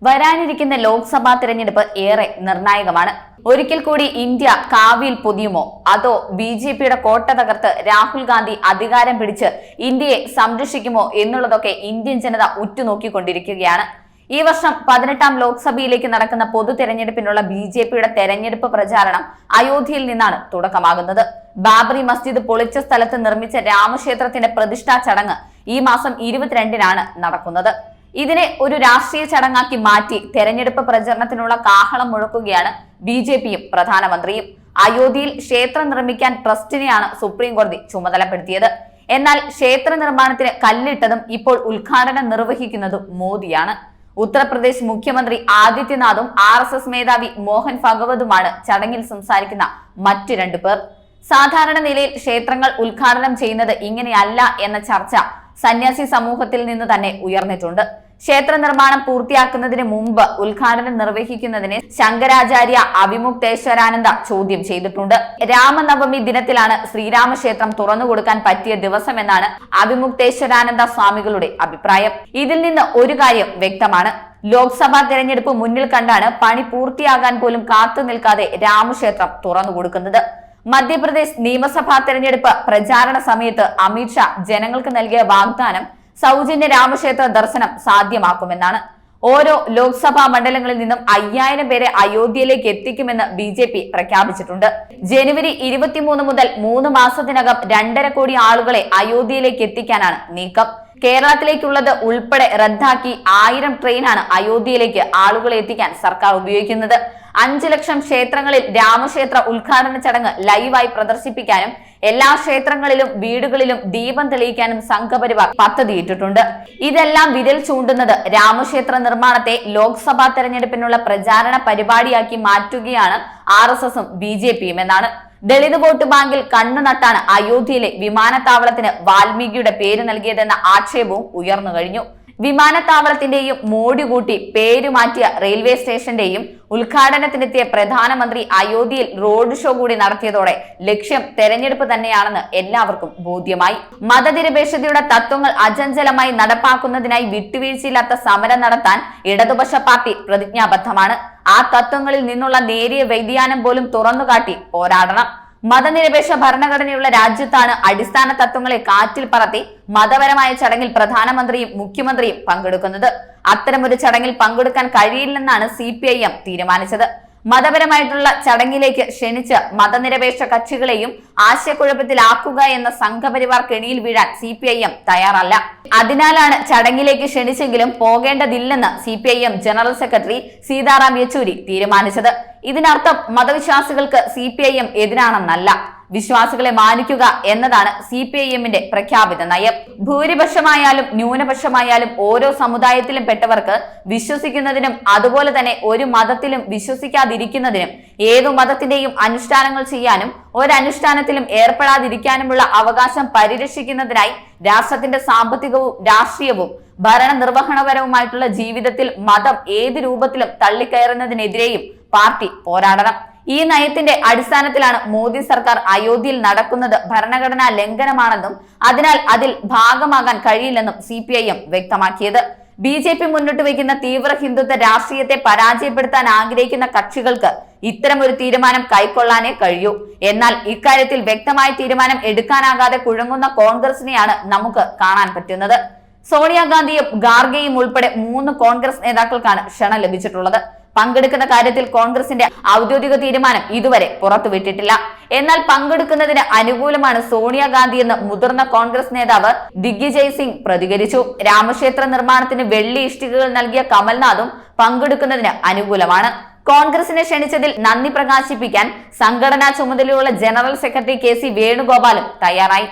വരാനിരിക്കുന്ന ലോക്സഭാ തെരഞ്ഞെടുപ്പ് ഏറെ നിർണായകമാണ്. ഒരിക്കൽ കൂടി ഇന്ത്യ കാവിയിൽ പൊതിയുമോ, അതോ ബി.ജെ.പിയുടെ കോട്ട തകർത്ത് രാഹുൽ ഗാന്ധി അധികാരം പിടിച്ച് ഇന്ത്യയെ സംരക്ഷിക്കുമോ എന്നുള്ളതൊക്കെ ഇന്ത്യൻ ജനത ഉറ്റുനോക്കിക്കൊണ്ടിരിക്കുകയാണ്. ഈ വർഷം 18ാം ലോക്സഭയിലേക്ക് നടക്കുന്ന പൊതു തെരഞ്ഞെടുപ്പിനുള്ള ബി.ജെ.പിയുടെ തെരഞ്ഞെടുപ്പ് പ്രചാരണം അയോധ്യയിൽ നിന്നാണ് തുടക്കമാകുന്നത്. ബാബറി മസ്ജിദ് പൊളിച്ച സ്ഥലത്ത് നിർമ്മിച്ച രാമക്ഷേത്രത്തിന്റെ പ്രതിഷ്ഠാ ചടങ്ങ് ഈ മാസം 22-നാണ് നടക്കുന്നത്. ഇതിനെ ഒരു രാഷ്ട്രീയ ചടങ്ങാക്കി മാറ്റി തെരഞ്ഞെടുപ്പ് പ്രചരണത്തിനുള്ള കാഹളം മുഴക്കുകയാണ് ബി.ജെ.പിയും പ്രധാനമന്ത്രിയും. അയോധ്യയിൽ ക്ഷേത്രം നിർമ്മിക്കാൻ ട്രസ്റ്റിനെയാണ് സുപ്രീം കോടതി ചുമതലപ്പെടുത്തിയത്. എന്നാൽ ക്ഷേത്ര നിർമ്മാണത്തിന് കല്ലിട്ടതും ഇപ്പോൾ ഉദ്ഘാടനം നിർവഹിക്കുന്നതും മോദിയാണ്. ഉത്തർപ്രദേശ് മുഖ്യമന്ത്രി ആദിത്യനാഥും RSS മേധാവി മോഹൻ ഭഗവതുമാണ് ചടങ്ങിൽ സംസാരിക്കുന്ന മറ്റു 2 പേർ. സാധാരണ നിലയിൽ ക്ഷേത്രങ്ങൾ ഉദ്ഘാടനം ചെയ്യുന്നത് ഇങ്ങനെയല്ല എന്ന ചർച്ച സന്യാസി സമൂഹത്തിൽ നിന്ന് തന്നെ ഉയർന്നിട്ടുണ്ട്. ക്ഷേത്ര നിർമ്മാണം പൂർത്തിയാക്കുന്നതിന് മുമ്പ് ഉദ്ഘാടനം നിർവഹിക്കുന്നതിന് ശങ്കരാചാര്യ അവിമുക്തേശ്വരാനന്ദ ചോദ്യം ചെയ്തിട്ടുണ്ട്. രാമനവമി ദിനത്തിലാണ് ശ്രീരാമക്ഷേത്രം തുറന്നുകൊടുക്കാൻ പറ്റിയ ദിവസമെന്നാണ് അവിമുക്തേശ്വരാനന്ദ സ്വാമികളുടെ അഭിപ്രായം. ഇതിൽ നിന്ന് ഒരു കാര്യം വ്യക്തമാണ്. ലോക്സഭാ തെരഞ്ഞെടുപ്പ് മുന്നിൽ കണ്ടാണ് പണി പൂർത്തിയാകാൻ പോലും കാത്തു നിൽക്കാതെ രാമക്ഷേത്രം തുറന്നുകൊടുക്കുന്നത്. മധ്യപ്രദേശ് നിയമസഭാ തെരഞ്ഞെടുപ്പ് പ്രചാരണ സമയത്ത് അമിത്ഷാ ജനങ്ങൾക്ക് നൽകിയ വാഗ്ദാനം സൗജന്യ രാമക്ഷേത്ര ദർശനം സാധ്യമാക്കുമെന്നാണ്. ഓരോ ലോക്സഭാ മണ്ഡലങ്ങളിൽ നിന്നും 5000 പേരെ അയോധ്യയിലേക്ക് എത്തിക്കുമെന്ന് ബി.ജെ.പി പ്രഖ്യാപിച്ചിട്ടുണ്ട്. ജനുവരി 23 മുതൽ 3 മാസത്തിനകം 2.5 കോടി ആളുകളെ അയോധ്യയിലേക്ക് എത്തിക്കാനാണ് നീക്കം. കേരളത്തിലേക്കുള്ളത് ഉൾപ്പെടെ റദ്ദാക്കി 1000 ട്രെയിനാണ് അയോധ്യയിലേക്ക് ആളുകളെ എത്തിക്കാൻ സർക്കാർ ഉപയോഗിക്കുന്നത്. 5 ലക്ഷം ക്ഷേത്രങ്ങളിൽ രാമക്ഷേത്ര ഉദ്ഘാടന ചടങ്ങ് ലൈവായി പ്രദർശിപ്പിക്കാനും എല്ലാ ക്ഷേത്രങ്ങളിലും വീടുകളിലും ദീപം തെളിയിക്കാനും സംഘപരിവാർ പദ്ധതിയിട്ടിട്ടുണ്ട്. ഇതെല്ലാം വിരൽ ചൂണ്ടുന്നത് രാമക്ഷേത്ര നിർമ്മാണത്തെ ലോക്സഭാ തെരഞ്ഞെടുപ്പിനുള്ള പ്രചാരണ പരിപാടിയാക്കി മാറ്റുകയാണ് RSSും ബി.ജെ.പിയും എന്നാണ്. ദളിത് വോട്ട് ബാങ്കിൽ കണ്ണു നട്ടാണ് അയോധ്യയിലെ വിമാനത്താവളത്തിന് വാൽമീകിയുടെ പേര് നൽകിയതെന്ന ആക്ഷേപവും ഉയർന്നു കഴിഞ്ഞു. വിമാനത്താവളത്തിന്റെയും മോടി കൂട്ടി പേര് മാറ്റിയ റെയിൽവേ സ്റ്റേഷന്റെയും ഉദ്ഘാടനത്തിനെത്തിയ പ്രധാനമന്ത്രി അയോധ്യയിൽ റോഡ് ഷോ കൂടി നടത്തിയതോടെ ലക്ഷ്യം തെരഞ്ഞെടുപ്പ് തന്നെയാണെന്ന് എല്ലാവർക്കും ബോധ്യമായി. മതനിരപേക്ഷതയുടെ തത്വങ്ങൾ അചഞ്ചലമായി നടപ്പാക്കുന്നതിനായി വിട്ടുവീഴ്ചയില്ലാത്ത സമരം നടത്താൻ ഇടതുപക്ഷ പാർട്ടി പ്രതിജ്ഞാബദ്ധമാണ്. ആ തത്വങ്ങളിൽ നിന്നുള്ള നേരിയ വ്യതിയാനം പോലും തുറന്നുകാട്ടി പോരാടണം. മതനിരപേക്ഷ ഭരണഘടനയുള്ള രാജ്യത്താണ് അടിസ്ഥാന തത്വങ്ങളെ കാറ്റിൽ പറത്തി മതപരമായ ചടങ്ങിൽ പ്രധാനമന്ത്രിയും മുഖ്യമന്ത്രിയും പങ്കെടുക്കുന്നത്. അത്തരമൊരു ചടങ്ങിൽ പങ്കെടുക്കാൻ കഴിയില്ലെന്നാണ് CPIM തീരുമാനിച്ചത്. മതപരമായിട്ടുള്ള ചടങ്ങിലേക്ക് ക്ഷണിച്ച് മതനിരപേക്ഷ കക്ഷികളെയും ആശയക്കുഴപ്പത്തിലാക്കുക എന്ന സംഘപരിവാർ കെണിയിൽ വീഴാൻ CPIM തയ്യാറല്ല. അതിനാലാണ് ചടങ്ങിലേക്ക് ക്ഷണിച്ചെങ്കിലും പോകേണ്ടതില്ലെന്ന് CPIM general secretary Sitaram Yechury തീരുമാനിച്ചത്. ഇതിനർത്ഥം മതവിശ്വാസികൾക്ക് CPIM എതിരാണെന്നല്ല, വിശ്വാസികളെ മാനിക്കുക എന്നതാണ് CPIMന്റെ പ്രഖ്യാപിത നയം. ഭൂരിപക്ഷമായാലും ന്യൂനപക്ഷമായാലും ഓരോ സമുദായത്തിലും പെട്ടവർക്ക് വിശ്വസിക്കുന്നതിനും അതുപോലെ തന്നെ ഒരു മതത്തിലും വിശ്വസിക്കാതിരിക്കുന്നതിനും ഏതു മതത്തിന്റെയും അനുഷ്ഠാനങ്ങൾ ചെയ്യാനും ഒരനുഷ്ഠാനത്തിലും ഏർപ്പെടാതിരിക്കാനുമുള്ള അവകാശം പരിരക്ഷിക്കുന്നതിനായി രാഷ്ട്രത്തിന്റെ സാമ്പത്തികവും രാഷ്ട്രീയവും ഭരണനിർവഹണപരവുമായിട്ടുള്ള ജീവിതത്തിൽ മതം ഏത് രൂപത്തിലും തള്ളിക്കയറുന്നതിനെതിരെയും പാർട്ടി പോരാടണം. ഈ നയത്തിന്റെ അടിസ്ഥാനത്തിലാണ് മോദി സർക്കാർ അയോധ്യയിൽ നടക്കുന്നത് ഭരണഘടനാ ലംഘനമാണെന്നും അതിനാൽ അതിൽ ഭാഗമാകാൻ കഴിയില്ലെന്നും CPIM വ്യക്തമാക്കിയത്. ബി.ജെ.പി മുന്നോട്ട് വയ്ക്കുന്ന തീവ്ര ഹിന്ദുത്വ രാഷ്ട്രീയത്തെ പരാജയപ്പെടുത്താൻ ആഗ്രഹിക്കുന്ന കക്ഷികൾക്ക് ഇത്തരമൊരു തീരുമാനം കൈക്കൊള്ളാനേ കഴിയൂ. എന്നാൽ ഇക്കാര്യത്തിൽ വ്യക്തമായ തീരുമാനം എടുക്കാനാകാതെ കുഴങ്ങുന്ന കോൺഗ്രസിനെയാണ് നമുക്ക് കാണാൻ പറ്റുന്നത്. സോണിയാഗാന്ധിയും ഖാർഗെയും ഉൾപ്പെടെ 3 കോൺഗ്രസ് നേതാക്കൾക്കാണ് ക്ഷണം ലഭിച്ചിട്ടുള്ളത്. പങ്കെടുക്കുന്ന കാര്യത്തിൽ കോൺഗ്രസിന്റെ ഔദ്യോഗിക തീരുമാനം ഇതുവരെ പുറത്തുവിട്ടിട്ടില്ല. എന്നാൽ പങ്കെടുക്കുന്നതിന് അനുകൂലമാണ് സോണിയാഗാന്ധിയെന്ന് മുതിർന്ന കോൺഗ്രസ് നേതാവ് ദിഗ്വിജയ് സിംഗ് പ്രതികരിച്ചു. രാമക്ഷേത്ര നിർമ്മാണത്തിന് വെള്ളി ഇഷ്ടികകൾ നൽകിയ കമൽനാഥും പങ്കെടുക്കുന്നതിന് അനുകൂലമാണ്. കോൺഗ്രസിനെ ക്ഷണിച്ചതിൽ നന്ദി പ്രകാശിപ്പിക്കാൻ സംഘടനാ ചുമതലയുള്ള ജനറൽ സെക്രട്ടറി KC വേണുഗോപാലും തയ്യാറായി.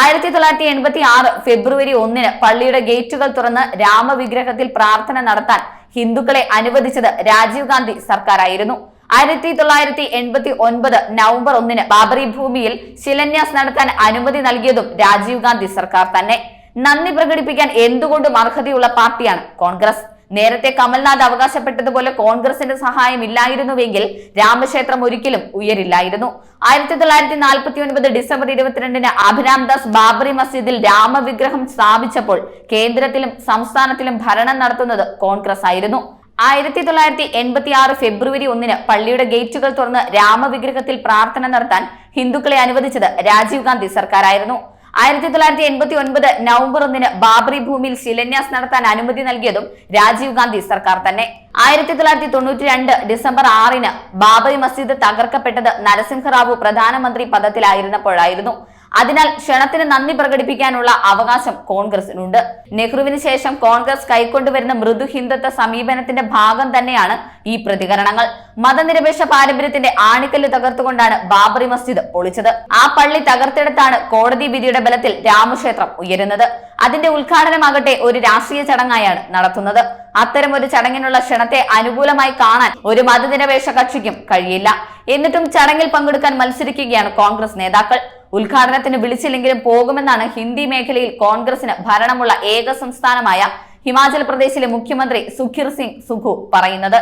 1986 ഫെബ്രുവരി 1 പള്ളിയുടെ ഗേറ്റുകൾ തുറന്ന് രാമവിഗ്രഹത്തിൽ പ്രാർത്ഥന നടത്താൻ ഹിന്ദുക്കളെ അനുവദിച്ചത് രാജീവ് ഗാന്ധി സർക്കാരായിരുന്നു. 1989 നവംബർ 1 ബാബറി ഭൂമിയിൽ ശിലാന്യാസ് നടത്താൻ അനുമതി നൽകിയതും രാജീവ് ഗാന്ധി സർക്കാർ തന്നെ. നന്ദി പ്രകടിപ്പിക്കാൻ എന്തുകൊണ്ടും അർഹതയുള്ള പാർട്ടിയാണ് കോൺഗ്രസ്. നേരത്തെ കമൽനാഥ് അവകാശപ്പെട്ടതുപോലെ കോൺഗ്രസിന്റെ സഹായം ഇല്ലായിരുന്നുവെങ്കിൽ രാമക്ഷേത്രം ഒരിക്കലും ഉയരില്ലായിരുന്നു. 1949 ഡിസംബർ 22 അഭിരാംദാസ് ബാബറി മസ്ജിദിൽ രാമവിഗ്രഹം സ്ഥാപിച്ചപ്പോൾ കേന്ദ്രത്തിലും സംസ്ഥാനത്തിലും ഭരണം നടത്തുന്നത് കോൺഗ്രസ് ആയിരുന്നു. 1986 ഫെബ്രുവരി 1 പള്ളിയുടെ ഗേറ്റുകൾ തുറന്ന് രാമവിഗ്രഹത്തിൽ പ്രാർത്ഥന നടത്താൻ ഹിന്ദുക്കളെ അനുവദിച്ചത് രാജീവ് ഗാന്ധി സർക്കാരായിരുന്നു. 1989 നവംബർ 1 ബാബറി ഭൂമിയിൽ ശിലാന്യാസ് നടത്താൻ അനുമതി നൽകിയതും രാജീവ് ഗാന്ധി സർക്കാർ തന്നെ. 1992 ഡിസംബർ 6 ബാബറി മസ്ജിദ് തകർക്കപ്പെട്ടത് നരസിംഹറാവു പ്രധാനമന്ത്രി പദത്തിലായിരുന്നപ്പോഴായിരുന്നു. അതിനാൽ ക്ഷണത്തിന് നന്ദി പ്രകടിപ്പിക്കാനുള്ള അവകാശം കോൺഗ്രസിനുണ്ട്. നെഹ്റുവിന് ശേഷം കോൺഗ്രസ് കൈക്കൊണ്ടുവരുന്ന മൃദു ഹിന്ദുത്വ സമീപനത്തിന്റെ ഭാഗം തന്നെയാണ് ഈ പ്രതികരണങ്ങൾ. മതനിരപേക്ഷ പാരമ്പര്യത്തിന്റെ ആണിക്കല്ല് തകർത്തുകൊണ്ടാണ് ബാബറി മസ്ജിദ് പൊളിച്ചത്. ആ പള്ളി തകർത്തെടുത്താണ് കോടതി വിധിയുടെ ബലത്തിൽ രാമക്ഷേത്രം ഉയരുന്നത്. അതിന്റെ ഉദ്ഘാടനമാകട്ടെ ഒരു രാഷ്ട്രീയ ചടങ്ങായാണ് നടത്തുന്നത്. അത്തരം ഒരു ചടങ്ങിനുള്ള ക്ഷണത്തെ അനുകൂലമായി കാണാൻ ഒരു മതനിരപേക്ഷ കക്ഷിക്കും കഴിയില്ല. എന്നിട്ടും ചടങ്ങിൽ പങ്കെടുക്കാൻ മത്സരിക്കുകയാണ് കോൺഗ്രസ് നേതാക്കൾ. ഉദ്ഘാടനത്തിന് വിളിച്ചില്ലെങ്കിലും പോകുമെന്നാണ് ഹിന്ദി മേഖലയിൽ കോൺഗ്രസിന് ഭരണമുള്ള ഏക സംസ്ഥാനമായ ഹിമാചൽ പ്രദേശിലെ മുഖ്യമന്ത്രി സുഖീർ സിംഗ് സുഖു പറയുന്നത്.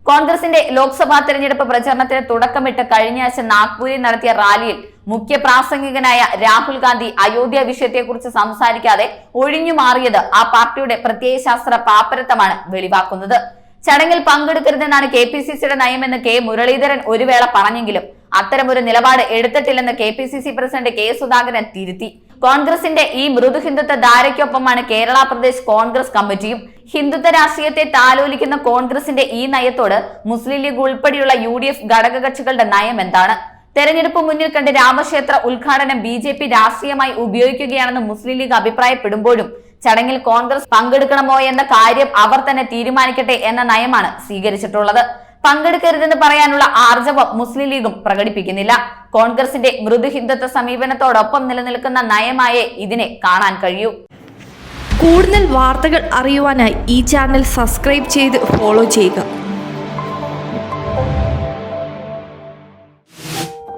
കോൺഗ്രസിന്റെ ലോക്സഭാ തെരഞ്ഞെടുപ്പ് പ്രചരണത്തിന് തുടക്കമിട്ട് കഴിഞ്ഞയാഴ്ച നാഗ്പൂരിൽ നടത്തിയ റാലിയിൽ മുഖ്യ പ്രാസംഗികനായ രാഹുൽ ഗാന്ധി അയോധ്യ വിഷയത്തെക്കുറിച്ച് സംസാരിക്കാതെ ഒഴിഞ്ഞു മാറിയത് ആ പാർട്ടിയുടെ പ്രത്യയശാസ്ത്ര പാപ്പരത്വമാണ് വെളിവാക്കുന്നത്. ചടങ്ങിൽ പങ്കെടുക്കരുതെന്നാണ് KPCCയുടെ നയമെന്ന് K മുരളീധരൻ ഒരു വേള പറഞ്ഞെങ്കിലും അത്തരമൊരു നിലപാട് എടുത്തിട്ടില്ലെന്ന് KPCC പ്രസിഡന്റ് K സുധാകരൻ തിരുത്തി. കോൺഗ്രസിന്റെ ഈ മൃദു ഹിന്ദുത്വ ധാരയ്ക്കൊപ്പമാണ് കേരള പ്രദേശ് കോൺഗ്രസ് കമ്മിറ്റിയും. ഹിന്ദുത്വ രാഷ്ട്രീയത്തെ താലോലിക്കുന്ന കോൺഗ്രസിന്റെ ഈ നയത്തോട് മുസ്ലിം ലീഗ് ഉൾപ്പെടെയുള്ള UDF ഘടകകക്ഷികളുടെ നയം എന്താണ്? തെരഞ്ഞെടുപ്പ് മുന്നിൽ കണ്ട് രാമക്ഷേത്ര ഉദ്ഘാടനം BJP രാഷ്ട്രീയമായി ഉപയോഗിക്കുകയാണെന്ന് മുസ്ലിം ലീഗ് അഭിപ്രായപ്പെടുമ്പോഴും ചടങ്ങിൽ കോൺഗ്രസ് പങ്കെടുക്കണമോ എന്ന കാര്യം അവർ തന്നെ തീരുമാനിക്കട്ടെ എന്ന നയമാണ് സ്വീകരിച്ചിട്ടുള്ളത്. പങ്കെടുക്കരുതെന്ന് പറയാനുള്ള ആർജവം മുസ്ലിം ലീഗും പ്രകടിപ്പിക്കുന്നില്ല. കോൺഗ്രസിന്റെ മൃദു ഹിന്ദുത്വ സമീപനത്തോടൊപ്പം നിലനിൽക്കുന്ന നയമായേ ഇതിനെ കാണാൻ കഴിയൂ. കൂടുതൽ വാർത്തകൾ അറിയുവാനായി ഈ ചാനൽ സബ്സ്ക്രൈബ് ചെയ്ത് ഫോളോ ചെയ്യുക.